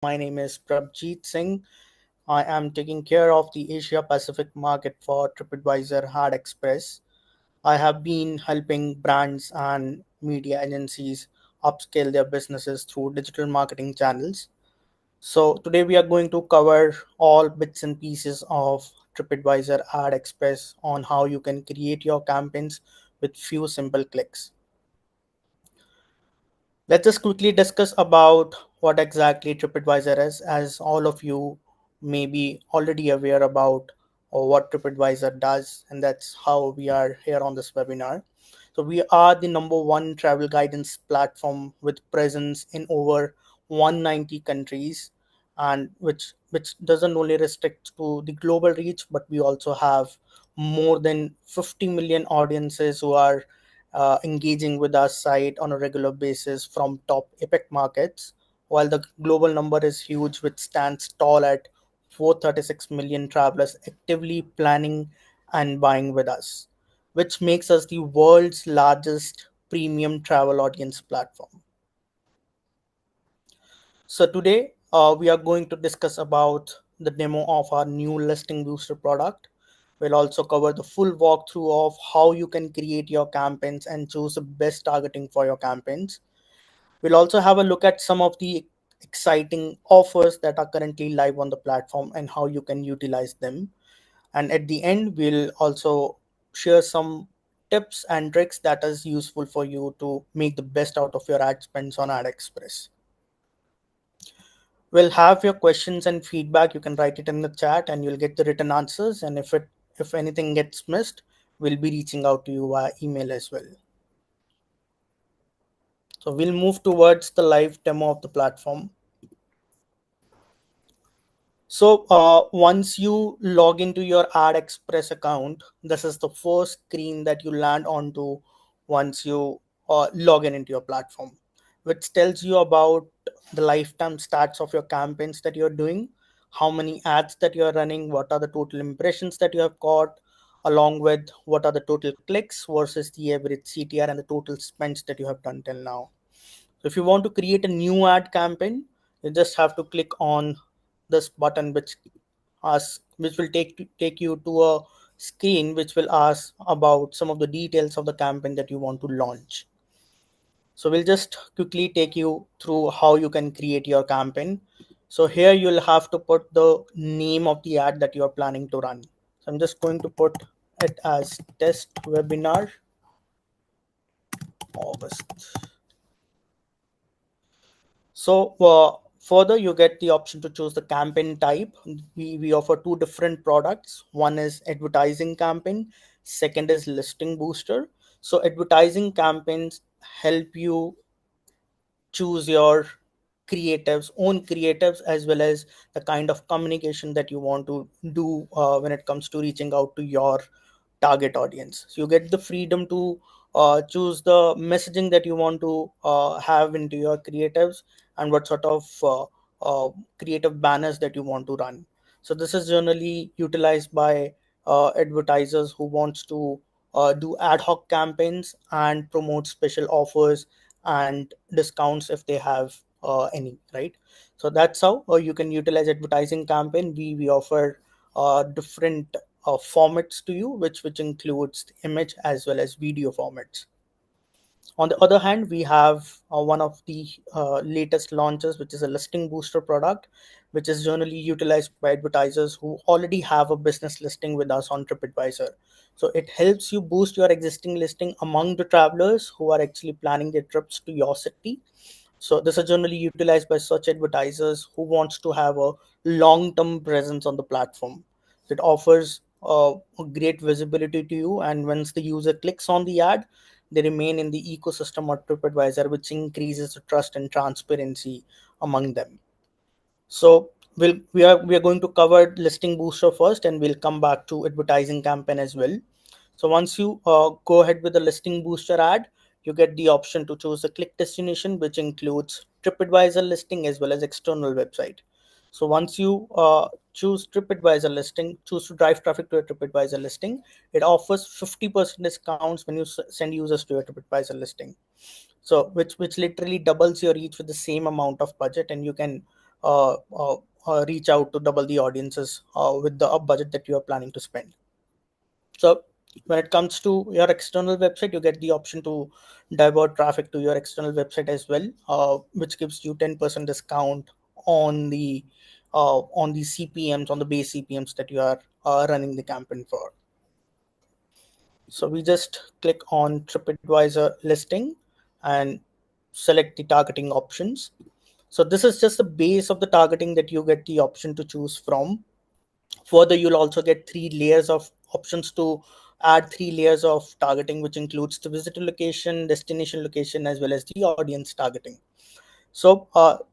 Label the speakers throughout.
Speaker 1: My name is Prabjeet Singh. I am taking care of the Asia Pacific market for Tripadvisor Hard Express. I have been helping brands and media agencies upscale their businesses through digital marketing channels. So, today we are going to cover all bits and pieces of Tripadvisor Ad Express on how you can create your campaigns with few simple clicks. Let's just quickly discuss about what exactly TripAdvisor is, as all of you may be already aware about what TripAdvisor does, and that's how we are here on this webinar. So we are the number one travel guidance platform with presence in over 190 countries, and which doesn't only restrict to the global reach, but we also have more than 50 million audiences who are engaging with our site on a regular basis from top APAC markets, while the global number is huge, which stands tall at 436 million travelers actively planning and buying with us, which makes us the world's largest premium travel audience platform. So today we are going to discuss about the demo of our new listing booster product. We'll also cover the full walkthrough of how you can create your campaigns and choose the best targeting for your campaigns. We'll also have a look at some of the exciting offers that are currently live on the platform and how you can utilize them. And at the end, we'll also share some tips and tricks that is useful for you to make the best out of your ad spends on AdExpress. We'll have your questions and feedback. You can write it in the chat and you'll get the written answers. And if anything gets missed, we'll be reaching out to you via email as well. So we'll move towards the live demo of the platform. So once you log into your AdExpress account, this is the first screen that you land onto once you log in into your platform, which tells you about the lifetime stats of your campaigns that you're doing, how many ads that you're running, what are the total impressions that you have got, along with what are the total clicks versus the average CTR and the total spends that you have done till now. So if you want to create a new ad campaign, you just have to click on this button which will take you to a screen which will ask about some of the details of the campaign that you want to launch. So we'll just quickly take you through how you can create your campaign. So here you'll have to put the name of the ad that you're planning to run. So I'm just going to put it as test webinar August. So further, you get the option to choose the campaign type. We offer two different products. One is advertising campaign. Second is listing booster. So advertising campaigns help you choose your own creatives, as well as the kind of communication that you want to do when it comes to reaching out to your target audience. So you get the freedom to choose the messaging that you want to have into your creatives and what sort of creative banners that you want to run. So this is generally utilized by advertisers who wants to do ad hoc campaigns and promote special offers and discounts if they have any, right? So that's how you can utilize advertising campaign. We offer different formats to you, which includes image as well as video formats. On the other hand, we have one of the latest launches, which is a listing booster product, which is generally utilized by advertisers who already have a business listing with us on TripAdvisor. So it helps you boost your existing listing among the travelers who are actually planning their trips to your city. So this is generally utilized by such advertisers who wants to have a long-term presence on the platform. So it offers a great visibility to you, and once the user clicks on the ad, they remain in the ecosystem of TripAdvisor, which increases the trust and transparency among them. So we are going to cover listing booster first, and we'll come back to advertising campaign as well. So once you go ahead with the listing booster ad, you get the option to choose a click destination, which includes TripAdvisor listing as well as external website. So once you choose TripAdvisor listing, choose to drive traffic to a TripAdvisor listing, it offers 50% discounts when you send users to your TripAdvisor listing. So which literally doubles your reach with the same amount of budget, and you can uh, uh, reach out to double the audiences with the budget that you are planning to spend. So when it comes to your external website, you get the option to divert traffic to your external website as well, which gives you 10% discount on the CPMs, on the base CPMs that you are running the campaign for. So we just click on TripAdvisor listing and select the targeting options. So this is just the base of the targeting that you get the option to choose from. Further, you'll also get 3 layers of options to add 3 layers of targeting, which includes the visitor location, destination location, as well as the audience targeting. So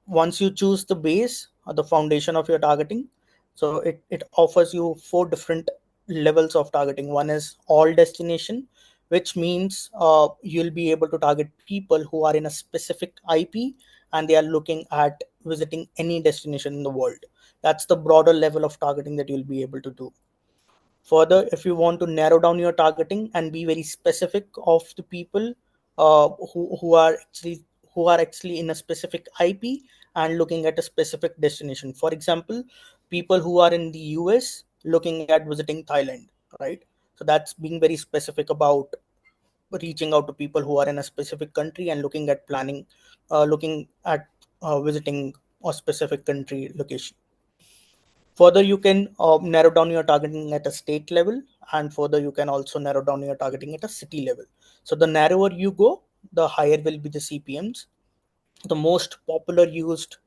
Speaker 1: once you choose the base or the foundation of your targeting, so it offers you 4 different levels of targeting. One is all destination, which means you'll be able to target people who are in a specific IP and they are looking at visiting any destination in the world. That's the broader level of targeting that you'll be able to do. Further, if you want to narrow down your targeting and be very specific of the people who are actually in a specific IP and looking at a specific destination. For example, people who are in the US looking at visiting Thailand, right? So that's being very specific about reaching out to people who are in a specific country and looking at visiting a specific country location. Further, you can narrow down your targeting at a state level, and further, you can also narrow down your targeting at a city level. So, the narrower you go, the higher will be the CPMs. The most popularly used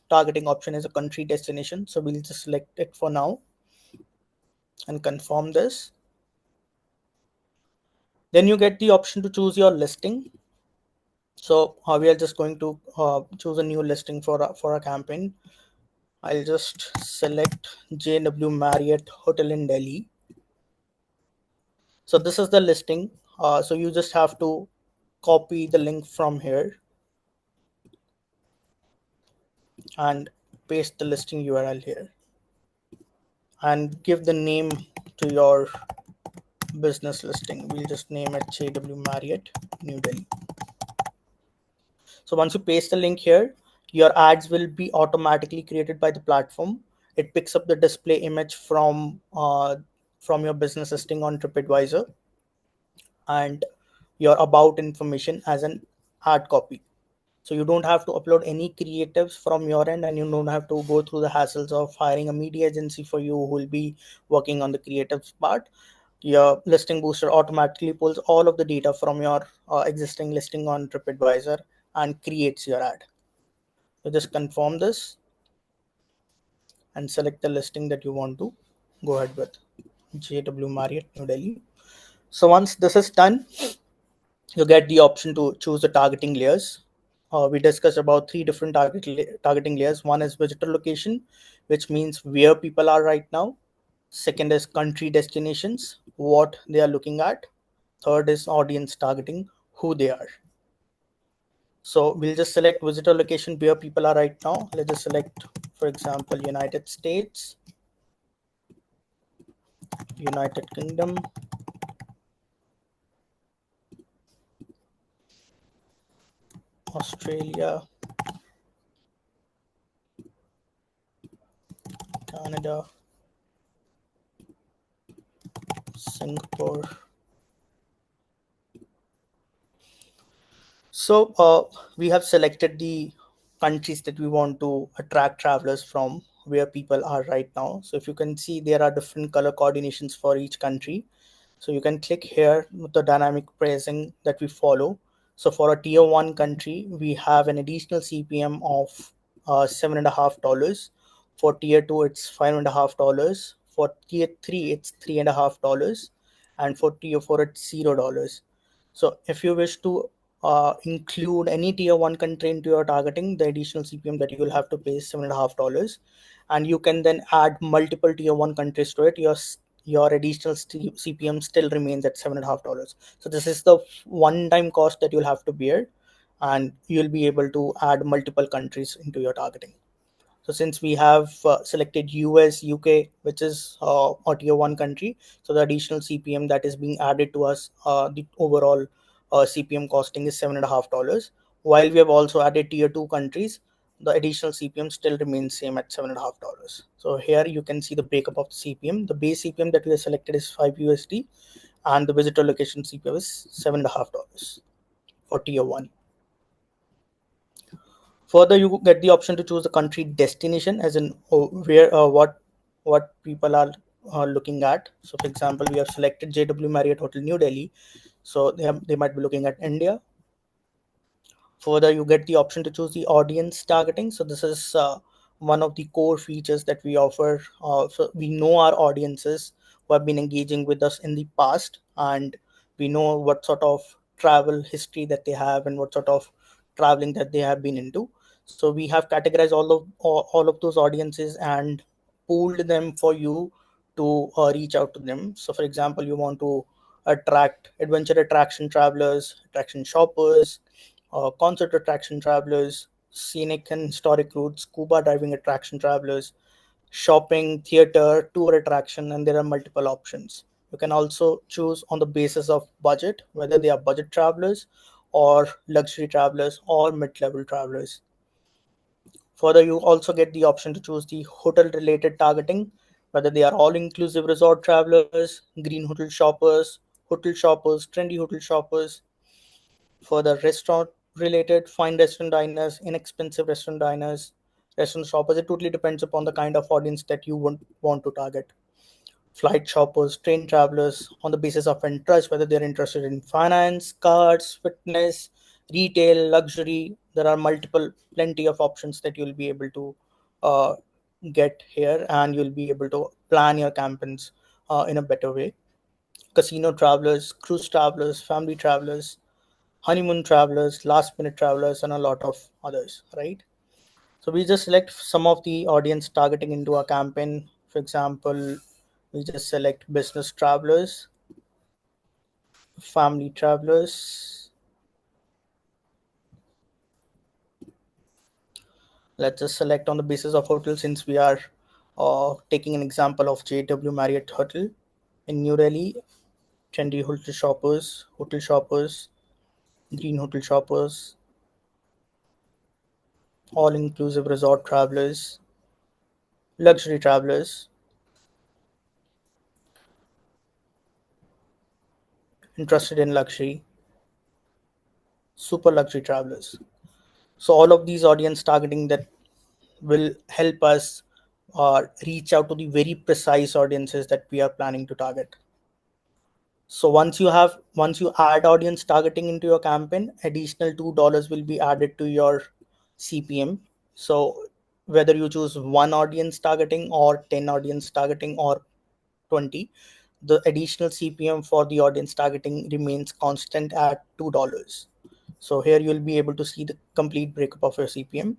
Speaker 1: targeting option is a country destination. So, we'll just select it for now and confirm this. Then you get the option to choose your listing. So, we are just going to choose a new listing for a campaign. I'll just select JW Marriott Hotel in Delhi. So this is the listing. So you just have to copy the link from here and paste the listing URL here and give the name to your business listing. We'll just name it JW Marriott New Delhi. So once you paste the link here, your ads will be automatically created by the platform. It picks up the display image from your business listing on TripAdvisor and your about information as an ad copy. So you don't have to upload any creatives from your end, and you don't have to go through the hassles of hiring a media agency for you who will be working on the creatives part. Your listing booster automatically pulls all of the data from your existing listing on TripAdvisor and creates your ad. So just confirm this and select the listing that you want to go ahead with, JW Marriott New Delhi. So once this is done, you get the option to choose the targeting layers. We discussed about 3 different targeting layers. One is visitor location, which means where people are right now. Second is country destinations, what they are looking at. Third is audience targeting, who they are. So we'll just select visitor location where people are right now. Let's just select, for example, United States, United Kingdom, Australia, Canada, Singapore. So we have selected the countries that we want to attract travelers from, where people are right now. So if you can see, there are different color coordinations for each country. So you can click here with the dynamic pricing that we follow. So for a tier 1 country, we have an additional CPM of $7.50. For tier 2, it's $5.50. For tier 3, it's $3.50. And for tier 4, it's $0. So if you wish to include any tier 1 country into your targeting, the additional CPM that you will have to pay is $7.50. And you can then add multiple tier 1 countries to it. Your additional CPM still remains at $7.50. So this is the one-time cost that you'll have to bear, and you'll be able to add multiple countries into your targeting. So since we have selected US, UK, which is a tier 1 country, so the additional CPM that is being added to us, the overall CPM costing is $7.50. While we have also added tier 2 countries, the additional CPM still remains same at $7.50. So here you can see the breakup of the CPM. The base CPM that we have selected is 5 USD, and the visitor location CPM is $7.50 for tier 1. Further, you get the option to choose the country destination, as in where what people are looking at. So for example, we have selected JW Marriott Hotel New Delhi, so they might be looking at India. Further, you get the option to choose the audience targeting. So this is one of the core features that we offer. So we know our audiences who have been engaging with us in the past, and we know what sort of travel history that they have and what sort of traveling that they have been into. So we have categorized all of those audiences and pooled them for you to reach out to them. So for example, you want to attract adventure attraction travelers, attraction shoppers, concert attraction travelers, scenic and historic routes, scuba diving attraction travelers, shopping, theater, tour attraction, and there are multiple options. You can also choose on the basis of budget, whether they are budget travelers or luxury travelers or mid-level travelers. Further, you also get the option to choose the hotel related targeting, whether they are all inclusive resort travelers, green hotel shoppers, trendy hotel shoppers. For the restaurant related, fine restaurant diners, inexpensive restaurant diners, restaurant shoppers, it totally depends upon the kind of audience that you want to target. Flight shoppers, train travelers, on the basis of interest, whether they're interested in finance, cars, fitness, retail, luxury. There are plenty of options that you'll be able to uh, get here, and you'll be able to plan your campaigns in a better way. Casino travelers, cruise travelers, family travelers, honeymoon travelers, last minute travelers, and a lot of others, right? So we just select some of the audience targeting into our campaign. For example, we just select business travelers, family travelers. Let's just select on the basis of hotel, since we are taking an example of JW Marriott Hotel in New Delhi. Trendy hotel shoppers, green hotel shoppers, all inclusive resort travelers, luxury travelers, interested in luxury, super luxury travelers. So all of these audience targeting that will help us reach out to the very precise audiences that we are planning to target. So once you add audience targeting into your campaign, additional $2 will be added to your CPM. So whether you choose one audience targeting or 10 audience targeting or 20, the additional CPM for the audience targeting remains constant at $2. So here you'll be able to see the complete breakup of your CPM.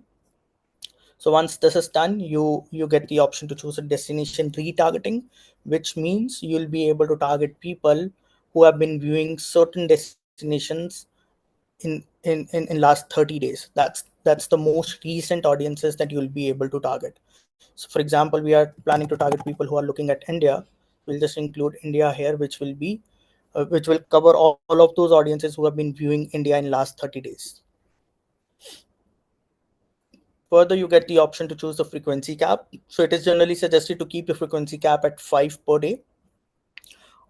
Speaker 1: So once this is done, you get the option to choose a destination retargeting, which means you'll be able to target people who have been viewing certain destinations in last 30 days. That's the most recent audiences that you'll be able to target. So for example, we are planning to target people who are looking at India. We'll just include India here, which will cover all of those audiences who have been viewing India in last 30 days. Further, you get the option to choose the frequency cap. So it is generally suggested to keep your frequency cap at 5 per day.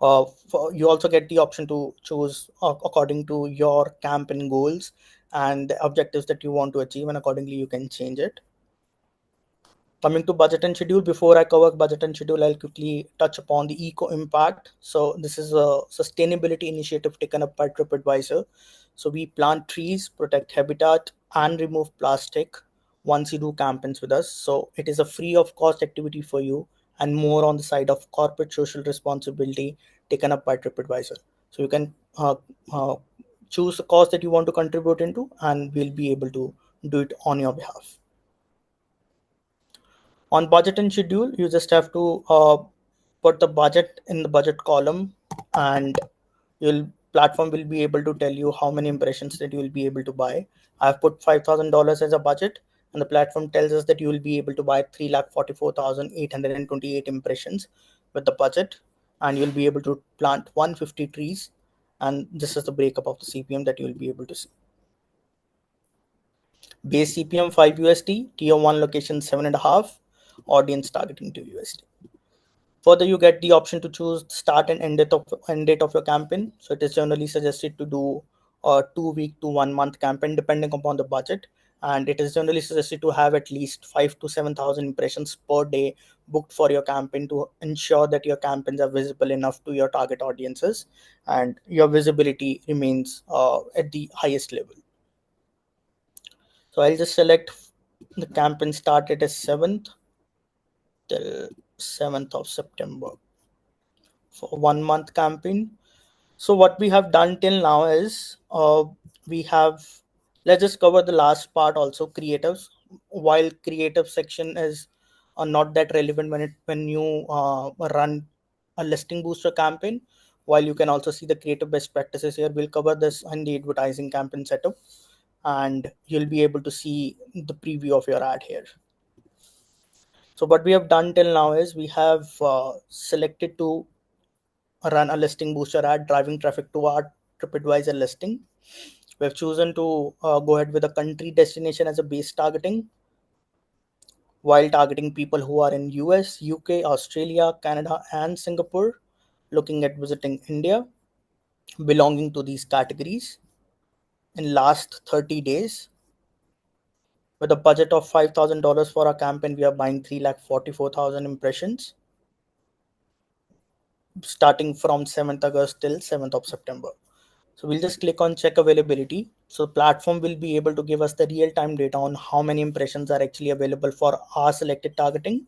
Speaker 1: You also get the option to choose according to your campaign goals and the objectives that you want to achieve, and accordingly you can change it. Coming to budget and schedule, before I cover budget and schedule, I'll quickly touch upon the eco impact. So this is a sustainability initiative taken up by Tripadvisor. So we plant trees, protect habitat, and remove plastic once you do campaigns with us. So it is a free of cost activity for you, and more on the side of corporate social responsibility taken up by Tripadvisor. So you can uh, choose the cost that you want to contribute into, and we'll be able to do it on your behalf. On budget and schedule, you just have to put the budget in the budget column, and your platform will be able to tell you how many impressions that you will be able to buy. I've put $5,000 as a budget, and the platform tells us that you will be able to buy 3,44,828 impressions with the budget, and you'll be able to plant 150 trees. And this is the breakup of the CPM that you will be able to see. Base CPM 5 USD, tier 1 location 7.5, audience targeting 2 USD. Further, you get the option to choose start and end date of your campaign. So it is generally suggested to do a 2 week to 1 month campaign depending upon the budget, and it is generally suggested to have at least 5 to 7,000 impressions per day booked for your campaign to ensure that your campaigns are visible enough to your target audiences and your visibility remains at the highest level. So I'll just select the campaign started as 7th till 7th of September for 1 month campaign. So what we have done till now is we have, let's just cover the last part also, creatives. While creative section is not that relevant when you run a listing booster campaign, while you can also see the creative best practices here. We'll cover this in the advertising campaign setup, and you'll be able to see the preview of your ad here. So what we have done till now is we have selected to run a listing booster ad driving traffic to our Tripadvisor listing. We have chosen to go ahead with a country destination as a base targeting, while targeting people who are in US, UK, Australia, Canada, and Singapore, looking at visiting India, belonging to these categories in last 30 days. With a budget of $5,000 for our campaign, we are buying 3,44,000 impressions starting from 7th August till 7th of September. So we'll just click on check availability. So platform will be able to give us the real-time data on how many impressions are actually available for our selected targeting.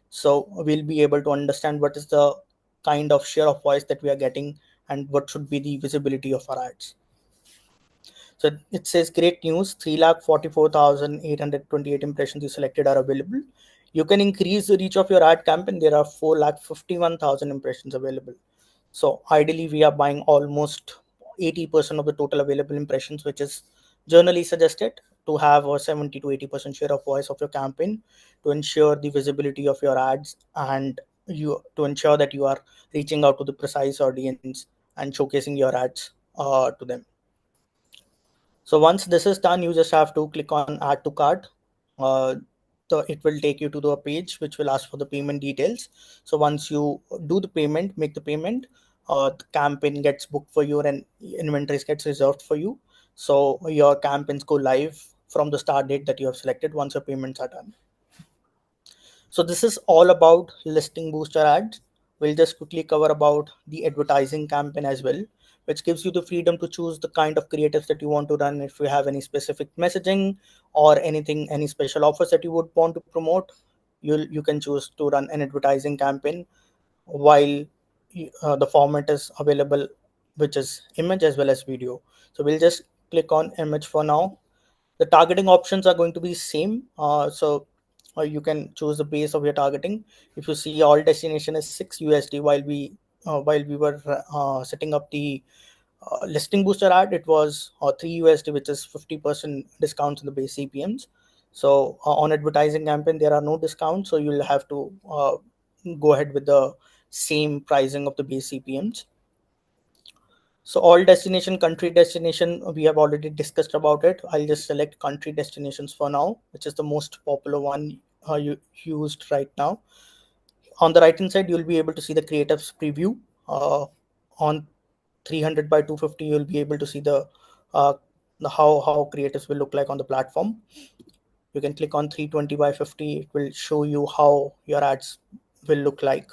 Speaker 1: So we'll be able to understand what is the kind of share of voice that we are getting and what should be the visibility of our ads. So it says great news, 3,44,828 impressions you selected are available. You can increase the reach of your ad campaign. There are 4,51,000 impressions available. So ideally, we are buying almost 80% of the total available impressions, which is generally suggested to have a 70 to 80% share of voice of your campaign to ensure the visibility of your ads and you to ensure that you are reaching out to the precise audience and showcasing your ads to them. So once this is done, you just have to click on add to cart. It will take you to the page which will ask for the payment details. So once you do the payment, make the payment, the campaign gets booked for you and inventories gets reserved for you. So your campaigns go live from the start date that you have selected once your payments are done. So this is all about listing booster ads. We'll just quickly cover about the advertising campaign as well, which gives you the freedom to choose the kind of creatives that you want to run. If you have any specific messaging or anything, any special offers that you would want to promote, you can choose to run an advertising campaign while the format is available, which is image as well as video. So we'll just click on image for now. The targeting options are going to be same. So you can choose the base of your targeting. If you see, all destination is 6 USD, while we were setting up the listing booster ad, it was 3 USD, which is 50% discounts in the base CPMs. So on advertising campaign, there are no discounts, so you'll have to go ahead with the same pricing of the base CPMs. So all destination, country destination, we have already discussed about it. I'll just select country destinations for now, which is the most popular one used right now. On the right hand side, you'll be able to see the creatives preview. On 300 by 250, you'll be able to see uh, the how creatives will look like on the platform. You can click on 320 by 50. It will show you how your ads will look like.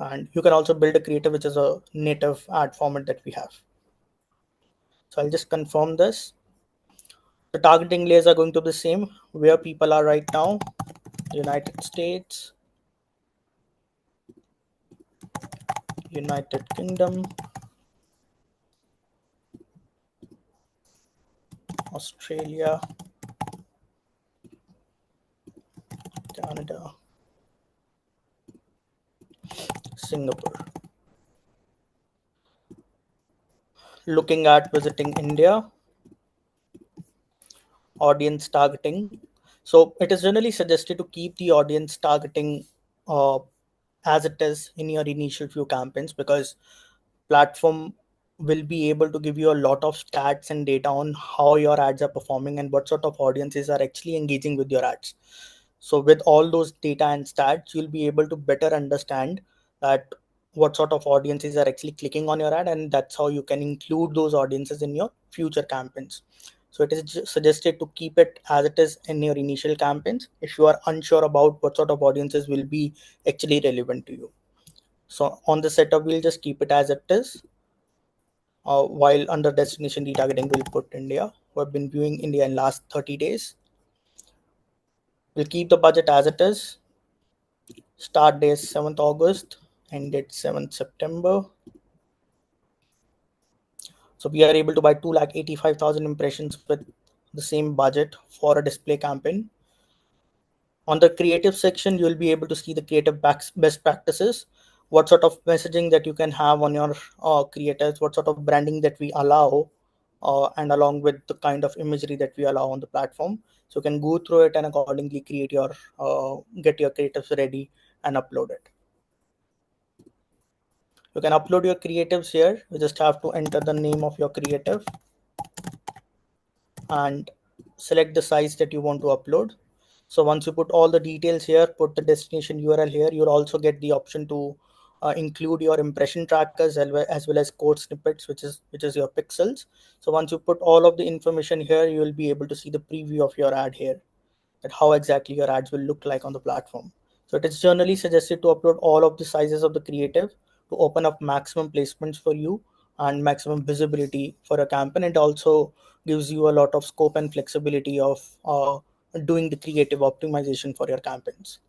Speaker 1: And you can also build a creative, which is a native ad format that we have. So I'll just confirm this. The targeting layers are going to be the same where people are right now: United States, United Kingdom, Australia, Canada, Singapore. Looking at visiting India, audience targeting. So it is generally suggested to keep the audience targeting uh, as it is in your initial few campaigns, because platform will be able to give you a lot of stats and data on how your ads are performing and what sort of audiences are actually engaging with your ads. So with all those data and stats, you'll be able to better understand that what sort of audiences are actually clicking on your ad, and that's how you can include those audiences in your future campaigns. So it is suggested to keep it as it is in your initial campaigns if you are unsure about what sort of audiences will be actually relevant to you. So on the setup, we'll just keep it as it is. While under destination retargeting, we'll put India, who have been viewing India in last 30 days. We'll keep the budget as it is. Start date 7th August, end date 7th September. So we are able to buy 285,000 impressions with the same budget for a display campaign. On the creative section, you'll be able to see the creative best practices, what sort of messaging that you can have on your creators, what sort of branding that we allow, and along with the kind of imagery that we allow on the platform. So you can go through it and accordingly create your get your creatives ready and upload it. You can upload your creatives here. You just have to enter the name of your creative and select the size that you want to upload. So once you put all the details here, put the destination URL here, you'll also get the option to include your impression trackers as well as code snippets, which is your pixels. So once you put all of the information here, you will be able to see the preview of your ad here, that how exactly your ads will look like on the platform. So it is generally suggested to upload all of the sizes of the creative to open up maximum placements for you and maximum visibility for a campaign. It also gives you a lot of scope and flexibility of doing the creative optimization for your campaigns.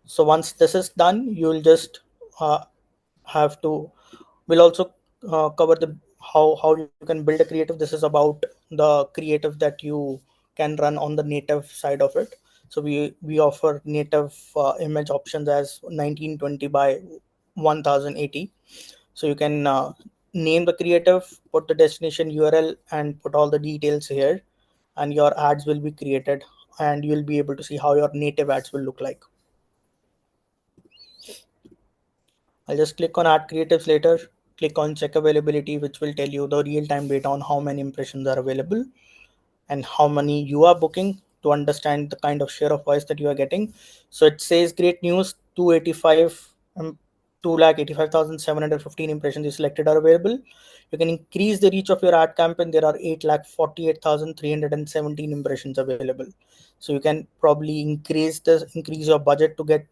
Speaker 1: So once this is done, you'll just uh, have to, we'll also cover the how you can build a creative. This is about the creative that you can run on the native side of it. So we offer native image options as 1920 by 1080. So you can name the creative, put the destination URL, and put all the details here, and your ads will be created, and you'll be able to see how your native ads will look like. I'll just click on add creatives later, click on check availability, which will tell you the real-time data on how many impressions are available and how many you are booking to understand the kind of share of voice that you are getting. So it says great news, 285 2,85,715 impressions you selected are available. You can increase the reach of your ad campaign. There are 8,48,317 impressions available. So you can probably increase your budget to get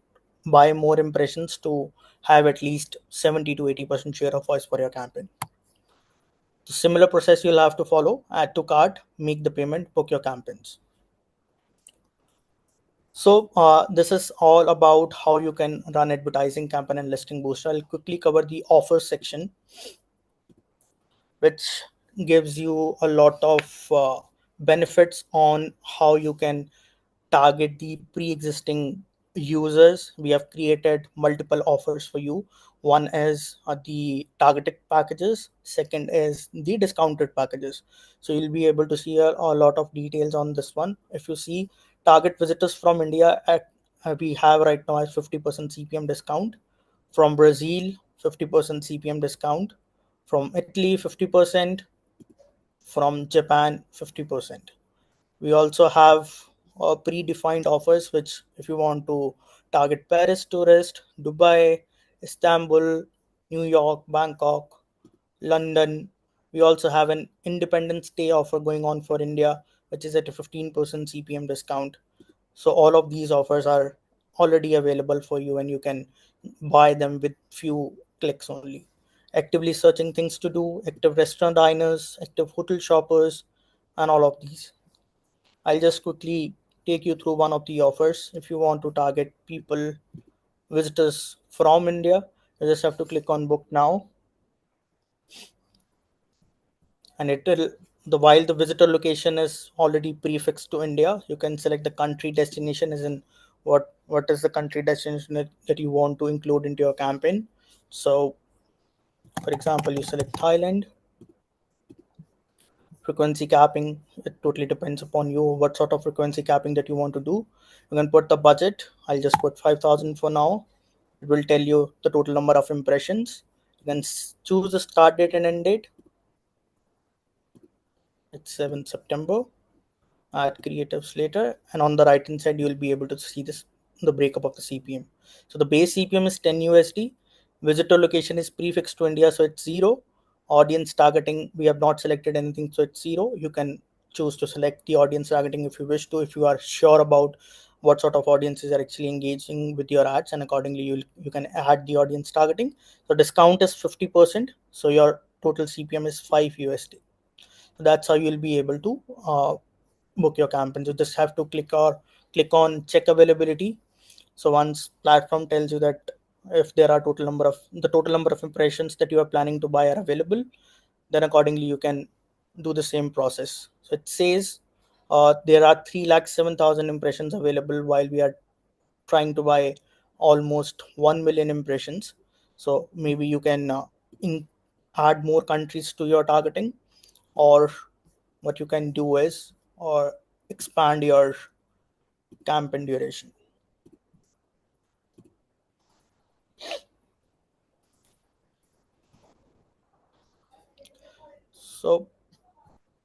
Speaker 1: buy more impressions to have at least 70 to 80% share of voice for your campaign. The similar process you'll have to follow: add to cart, make the payment, book your campaigns. So this is all about how you can run advertising campaign and listing booster. I'll quickly cover the offers section, which gives you a lot of benefits on how you can target the pre-existing users. We have created multiple offers for you. One is the targeted packages, second is the discounted packages. So you'll be able to see a lot of details on this one. If you see target visitors from India, we have right now a 50% CPM discount. From Brazil, 50% CPM discount. From Italy, 50%. From Japan, 50%. We also have predefined offers, which if you want to target Paris tourist, Dubai, Istanbul, New York, Bangkok, London. We also have an independent stay offer going on for India, which is at a 15% CPM discount. So all of these offers are already available for you, and you can buy them with few clicks only. Actively searching things to do, active restaurant diners, active hotel shoppers, and all of these. I'll just quickly take you through one of the offers. If you want to target people, visitors from India, you just have to click on book now, and it will, the while the visitor location is already prefixed to India, you can select the country destination as in what is the country destination that you want to include into your campaign. So for example, you select Thailand. Frequency capping, it totally depends upon you what sort of frequency capping that you want to do. You can put the budget. I'll just put 5,000 for now. It will tell you the total number of impressions, You can choose the start date and end date. It's 7th September. Add creatives later, and on the right hand side you will be able to see this, the breakup of the CPM. So the base CPM is 10 USD. Visitor location is prefixed to India, so it's 0. Audience targeting, we have not selected anything, so it's 0. You can choose to select the audience targeting if you wish to, if you are sure about what sort of audiences are actually engaging with your ads, and accordingly you can add the audience targeting. So discount is 50%, so your total CPM is 5 USD. So that's how you'll be able to book your campaign. You just have to click on check availability. So once platform tells you that if there are total number of impressions that you are planning to buy are available, then accordingly you can do the same process. So it says there are 3,07,000 impressions available while we are trying to buy almost 1 million impressions. So maybe you can add more countries to your targeting, or what you can do is or expand your campaign duration. So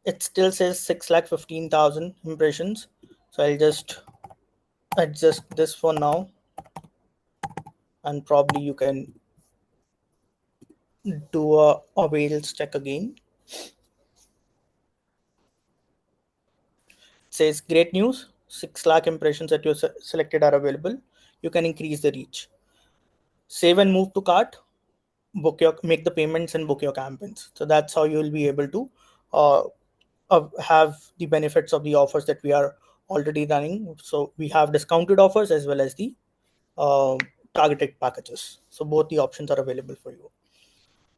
Speaker 1: it still says 6,15,000 impressions. So I'll just adjust this for now, and probably you can do a Wales check again. It says great news, 6 lakh impressions that you selected are available. You can increase the reach. Save and move to cart, make the payments and book your campaigns. So that's how you will be able to uh, have the benefits of the offers that we are already running. So we have discounted offers as well as the uh, targeted packages. So both the options are available for you.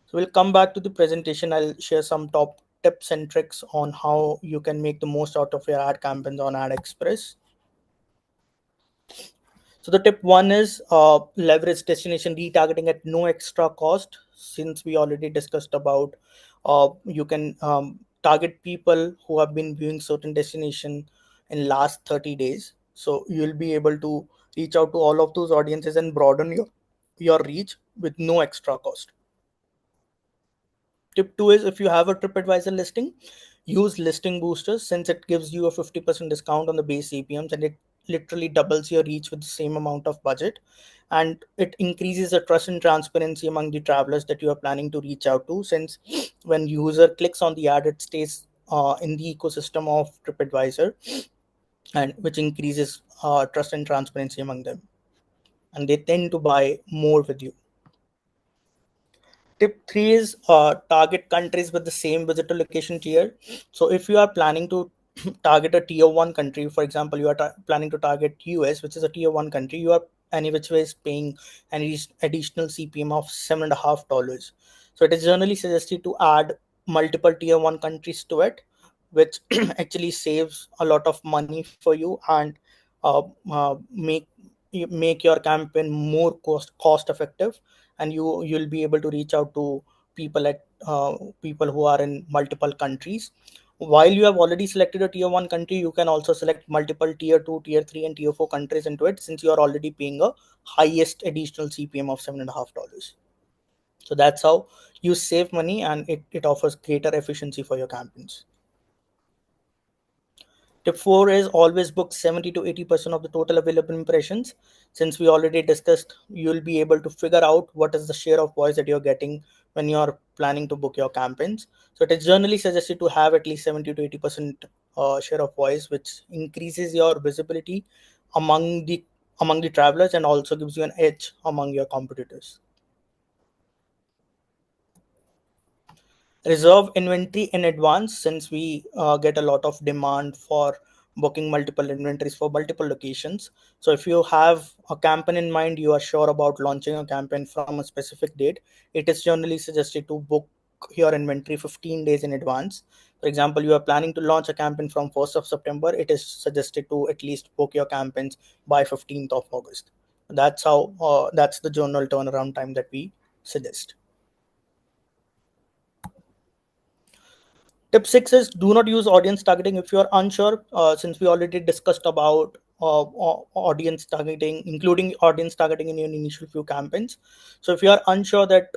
Speaker 1: So we'll come back to the presentation. I'll share some top tips and tricks on how you can make the most out of your ad campaigns on AdExpress. So the tip one is leverage destination retargeting at no extra cost. Since we already discussed about you can target people who have been viewing certain destination in last 30 days. So you'll be able to reach out to all of those audiences and broaden your reach with no extra cost. Tip two is if you have a Tripadvisor listing, use listing boosters since it gives you a 50% discount on the base CPMs, and it literally doubles your reach with the same amount of budget. And it increases the trust and transparency among the travelers that you are planning to reach out to, since when user clicks on the ad, it stays in the ecosystem of Tripadvisor, and which increases trust and transparency among them. And they tend to buy more with you. Tip three is target countries with the same visitor location tier. So if you are planning to target a tier one country, for example, you are planning to target US, which is a tier one country, you are any which way is paying an additional CPM of $7.50. So it is generally suggested to add multiple tier one countries to it, which actually saves a lot of money for you, and uh, make your campaign more cost effective, and you'll be able to reach out to people who are in multiple countries. While you have already selected a tier 1 country, you can also select multiple tier 2, tier 3 and tier 4 countries into it, since you are already paying a highest additional CPM of $7.50. So that's how you save money, and it offers greater efficiency for your campaigns. Tip 4 is always book 70 to 80% of the total available impressions. Since we already discussed, you'll be able to figure out what is the share of voice that you're getting when you're planning to book your campaigns. So it is generally suggested to have at least 70 to 80% share of voice, which increases your visibility among the among the travelers and also gives you an edge among your competitors. Reserve inventory in advance, since we get a lot of demand for booking multiple inventories for multiple locations. So if you have a campaign in mind, you are sure about launching a campaign from a specific date, it is generally suggested to book your inventory 15 days in advance. For example, you are planning to launch a campaign from 1st of September, it is suggested to at least book your campaigns by 15th of August. That's the general turnaround time that we suggest. Tip six is do not use audience targeting if you are unsure. Since we already discussed about audience targeting, including audience targeting in your initial few campaigns. So if you are unsure that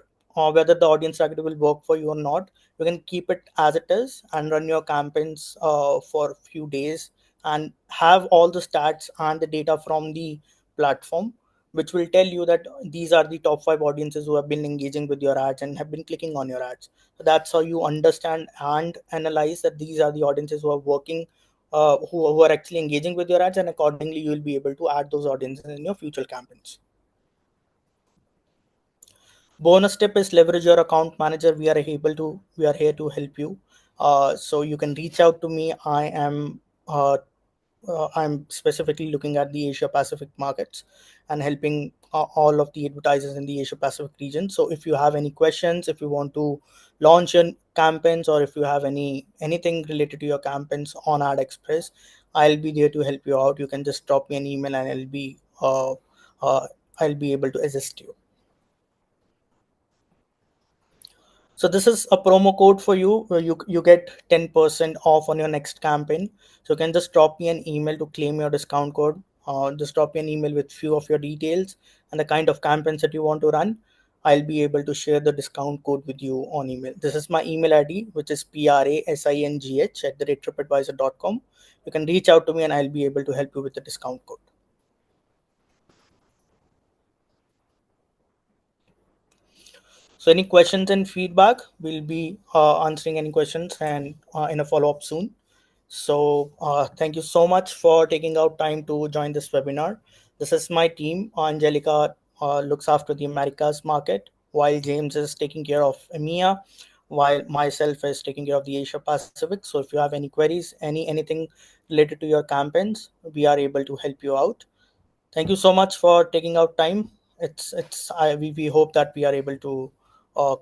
Speaker 1: whether the audience targeting will work for you or not, you can keep it as it is and run your campaigns for a few days and have all the stats and the data from the platform, which will tell you that these are the top 5 audiences who have been engaging with your ads and have been clicking on your ads. So that's how you understand and analyze that these are the audiences who are working, who are actually engaging with your ads, and accordingly you will be able to add those audiences in your future campaigns. Bonus tip is leverage your account manager. We are here to help you. So you can reach out to me. I'm specifically looking at the Asia Pacific markets and helping all of the advertisers in the Asia Pacific region. So if you have any questions, if you want to launch your campaigns, or if you have anything related to your campaigns on AdExpress, I'll be there to help you out. You can just drop me an email and uh, I'll be able to assist you. So this is a promo code for you where you get 10% off on your next campaign. So you can just drop me an email to claim your discount code. Just drop me an email with few of your details and the kind of campaigns that you want to run. I'll be able to share the discount code with you on email. This is my email ID, which is prasingh@tripadvisor.com. You can reach out to me and I'll be able to help you with the discount code. So any questions and feedback, we'll be answering any questions and in a follow-up soon. So thank you so much for taking out time to join this webinar. This is my team. Angelica looks after the Americas market, while James is taking care of EMEA, while myself is taking care of the Asia Pacific. So if you have any queries, anything related to your campaigns, we are able to help you out. Thank you so much for taking out time. We hope that we are able to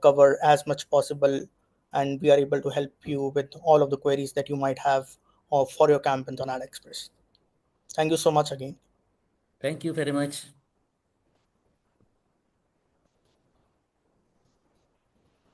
Speaker 1: cover as much possible, and we are able to help you with all of the queries that you might have for your campaigns on AdExpress. Thank you so much again.
Speaker 2: Thank you very much.